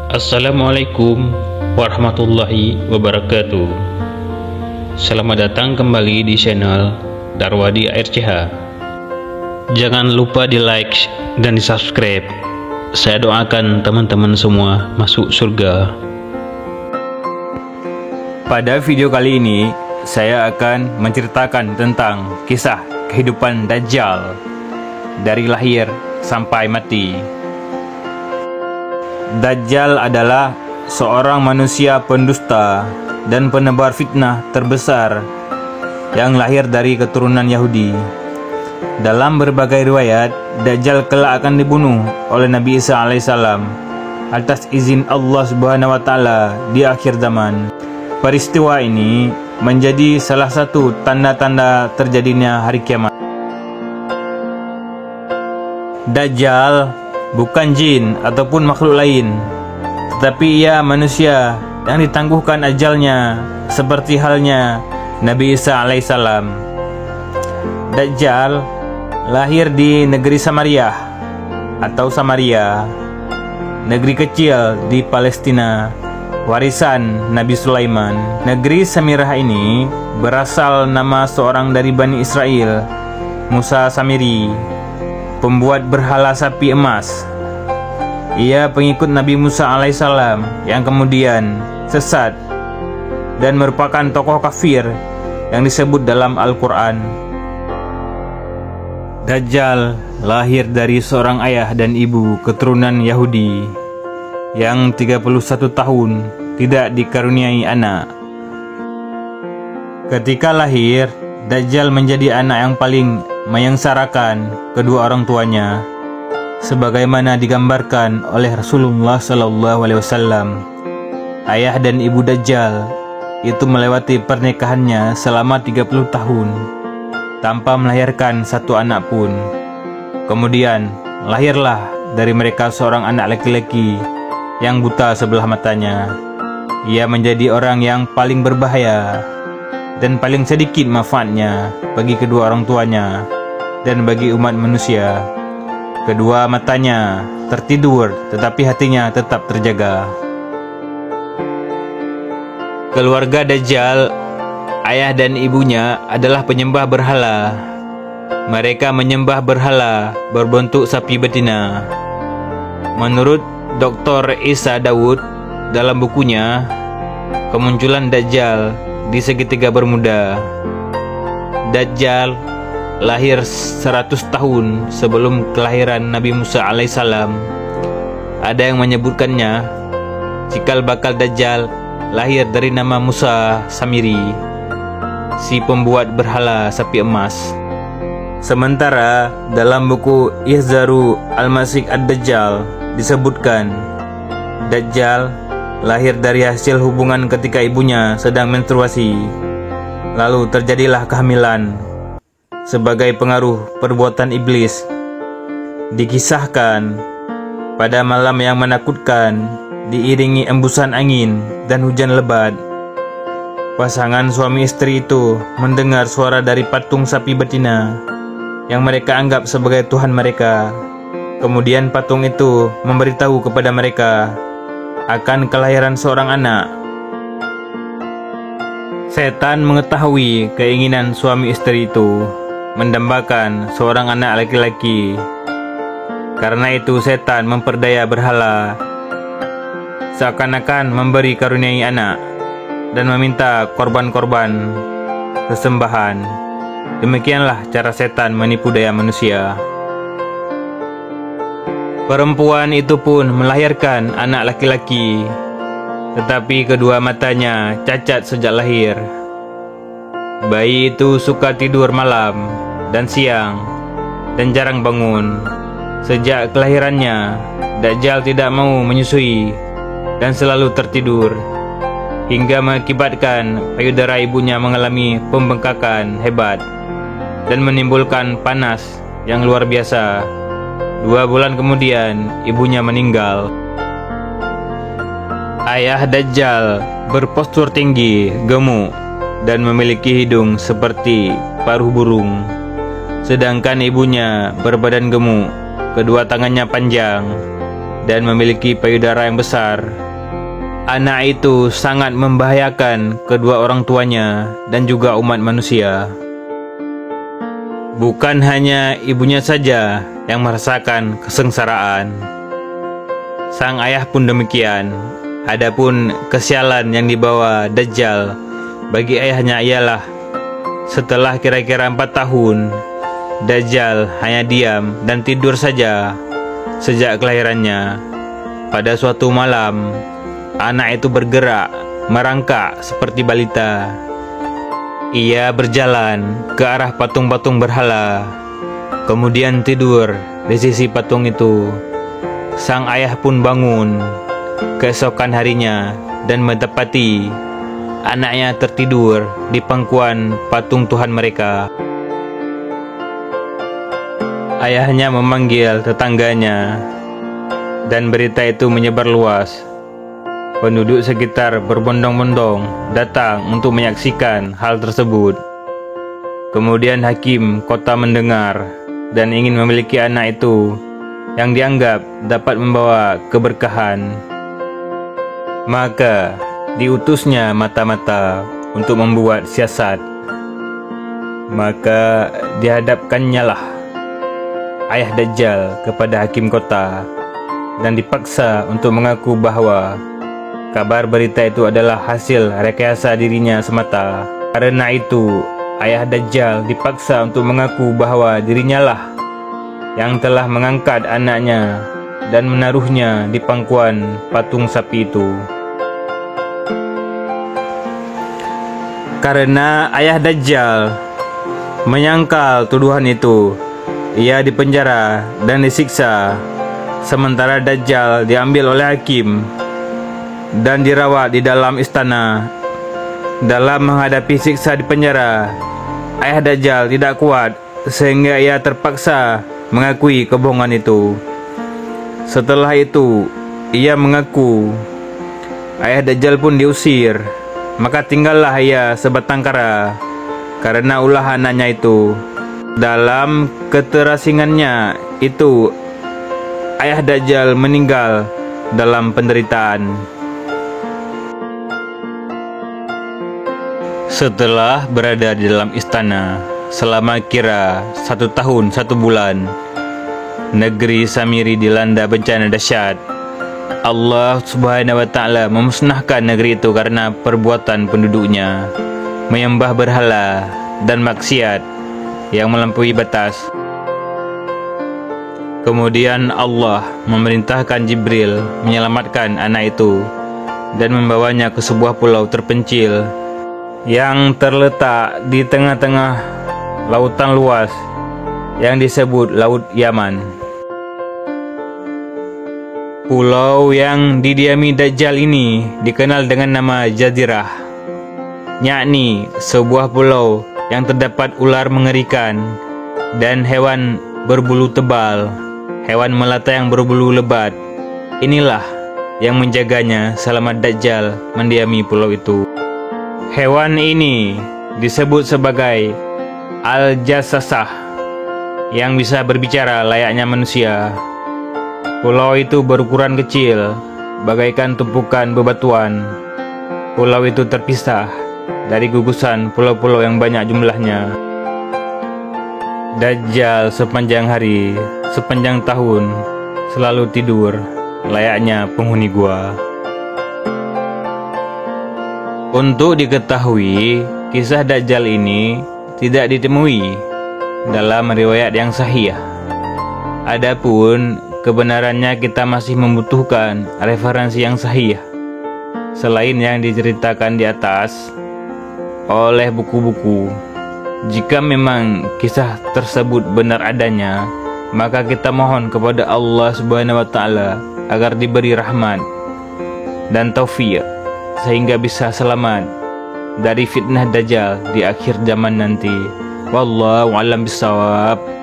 Assalamualaikum warahmatullahi wabarakatuh. Selamat datang kembali di channel Darwadi ARCH. Jangan lupa di like dan di subscribe. Saya doakan teman-teman semua masuk surga. Pada video kali ini saya akan menceritakan tentang kisah kehidupan Dajjal dari lahir sampai mati. Dajjal adalah seorang manusia pendusta dan penebar fitnah terbesar yang lahir dari keturunan Yahudi. Dalam berbagai riwayat, Dajjal kelak akan dibunuh oleh Nabi Isa alaihissalam atas izin Allah Subhanahu wa taala di akhir zaman. Peristiwa ini menjadi salah satu tanda-tanda terjadinya hari kiamat. Dajjal bukan jin ataupun makhluk lain, tetapi ia manusia yang ditangguhkan ajalnya seperti halnya Nabi Isa alaihissalam. Dajjal lahir di negeri Samaria atau Samaria, negeri kecil di Palestina, warisan Nabi Sulaiman. Negeri Samirah ini berasal nama seorang dari Bani Israel, Musa Samiri, pembuat berhala sapi emas. Ia pengikut Nabi Musa alaihissalam yang kemudian sesat dan merupakan tokoh kafir yang disebut dalam Al-Quran. Dajjal lahir dari seorang ayah dan ibu keturunan Yahudi yang 31 tahun tidak dikaruniai anak. Ketika lahir, Dajjal menjadi anak yang paling menyengsarakan kedua orang tuanya, sebagaimana digambarkan oleh Rasulullah SAW. Ayah dan ibu Dajjal itu melewati pernikahannya selama 30 tahun tanpa melahirkan satu anak pun. Kemudian lahirlah dari mereka seorang anak laki-laki yang buta sebelah matanya. Ia menjadi orang yang paling berbahaya dan paling sedikit manfaatnya bagi kedua orang tuanya dan bagi umat manusia. Kedua matanya tertidur, tetapi hatinya tetap terjaga. Keluarga Dajjal, ayah dan ibunya adalah penyembah berhala. Mereka menyembah berhala berbentuk sapi betina. Menurut Dr. Isa Daud dalam bukunya Kemunculan Dajjal di Segitiga Bermuda, Dajjal lahir 100 tahun sebelum kelahiran Nabi Musa alaihissalam. Ada yang menyebutkannya cikal bakal Dajjal lahir dari nama Musa Samiri, si pembuat berhala sapi emas. Sementara dalam buku Ihzaru Al-Masih Ad-Dajjal disebutkan Dajjal lahir dari hasil hubungan ketika ibunya sedang menstruasi. Lalu terjadilah kehamilan sebagai pengaruh perbuatan iblis. Dikisahkan pada malam yang menakutkan diiringi embusan angin dan hujan lebat, pasangan suami istri itu mendengar suara dari patung sapi betina yang mereka anggap sebagai Tuhan mereka. Kemudian patung itu memberitahu kepada mereka akan kelahiran seorang anak. Setan mengetahui keinginan suami istri itu mendambakan seorang anak laki-laki. Karena itu setan memperdaya berhala seakan-akan memberi karuniai anak dan meminta korban-korban persembahan. Demikianlah cara setan menipu daya manusia. Perempuan itu pun melahirkan anak laki-laki, tetapi kedua matanya cacat sejak lahir. Bayi itu suka tidur malam dan siang dan jarang bangun. Sejak kelahirannya, Dajjal tidak mau menyusui dan selalu tertidur, hingga mengakibatkan payudara ibunya mengalami pembengkakan hebat dan menimbulkan panas yang luar biasa. 2 bulan kemudian ibunya meninggal. Ayah Dajjal berpostur tinggi, gemuk, dan memiliki hidung seperti paruh burung. Sedangkan ibunya berbadan gemuk, kedua tangannya panjang, dan memiliki payudara yang besar. Anak itu sangat membahayakan kedua orang tuanya dan juga umat manusia. Bukan hanya ibunya saja yang merasakan kesengsaraan, sang ayah pun demikian. Adapun kesialan yang dibawa Dajjal bagi ayahnya ialah setelah kira-kira 4 tahun, Dajjal hanya diam dan tidur saja sejak kelahirannya. Pada suatu malam, anak itu bergerak, merangkak seperti balita. Ia berjalan ke arah patung-patung berhala, kemudian tidur di sisi patung itu. Sang ayah pun bangun keesokan harinya dan mendapati anaknya tertidur di pangkuan patung Tuhan mereka. Ayahnya memanggil tetangganya dan berita itu menyebar luas. Penduduk sekitar berbondong-bondong datang untuk menyaksikan hal tersebut. Kemudian hakim kota mendengar dan ingin memiliki anak itu yang dianggap dapat membawa keberkahan. Maka diutusnya mata-mata untuk membuat siasat. Maka dihadapkannya lah ayah Dajjal kepada hakim kota dan dipaksa untuk mengaku bahwa kabar berita itu adalah hasil rekayasa dirinya semata. Karena itu, ayah Dajjal dipaksa untuk mengaku bahwa dirinya lah yang telah mengangkat anaknya dan menaruhnya di pangkuan patung sapi itu. Karena ayah Dajjal menyangkal tuduhan itu, ia dipenjara dan disiksa, sementara Dajjal diambil oleh hakim dan dirawat di dalam istana. Dalam menghadapi siksa di penjara, ayah Dajjal tidak kuat sehingga ia terpaksa mengakui kebohongan itu. Setelah itu, ia mengaku. Ayah Dajjal pun diusir. Maka tinggallah ia sebatang kara karena ulah anaknya itu. Dalam keterasingannya itu, ayah Dajjal meninggal dalam penderitaan. Setelah berada di dalam istana selama kira 1 tahun 1 bulan, negeri Samiri dilanda bencana dahsyat. Allah Subhanahu wa Ta'ala memusnahkan negeri itu karena perbuatan penduduknya menyembah berhala dan maksiat yang melampaui batas. Kemudian Allah memerintahkan Jibril menyelamatkan anak itu dan membawanya ke sebuah pulau terpencil yang terletak di tengah-tengah lautan luas yang disebut Laut Yaman. Pulau yang didiami Dajjal ini dikenal dengan nama Jazirah, yakni sebuah pulau yang terdapat ular mengerikan dan hewan berbulu tebal, hewan melata yang berbulu lebat. Inilah yang menjaganya selama Dajjal mendiami pulau itu. Hewan ini disebut sebagai Al-Jassasah yang bisa berbicara layaknya manusia. Pulau itu berukuran kecil, bagaikan tumpukan bebatuan. Pulau itu terpisah dari gugusan pulau-pulau yang banyak jumlahnya. Dajjal sepanjang hari, sepanjang tahun, selalu tidur layaknya penghuni gua. Untuk diketahui, kisah Dajjal ini tidak ditemui dalam riwayat yang sahih. Adapun kebenarannya kita masih membutuhkan referensi yang sahih selain yang diceritakan di atas oleh buku-buku. Jika memang kisah tersebut benar adanya, maka kita mohon kepada Allah Subhanahu wa Ta'ala agar diberi rahmat dan taufik sehingga bisa selamat dari fitnah Dajjal di akhir zaman nanti. Wallahu a'lam bishawab.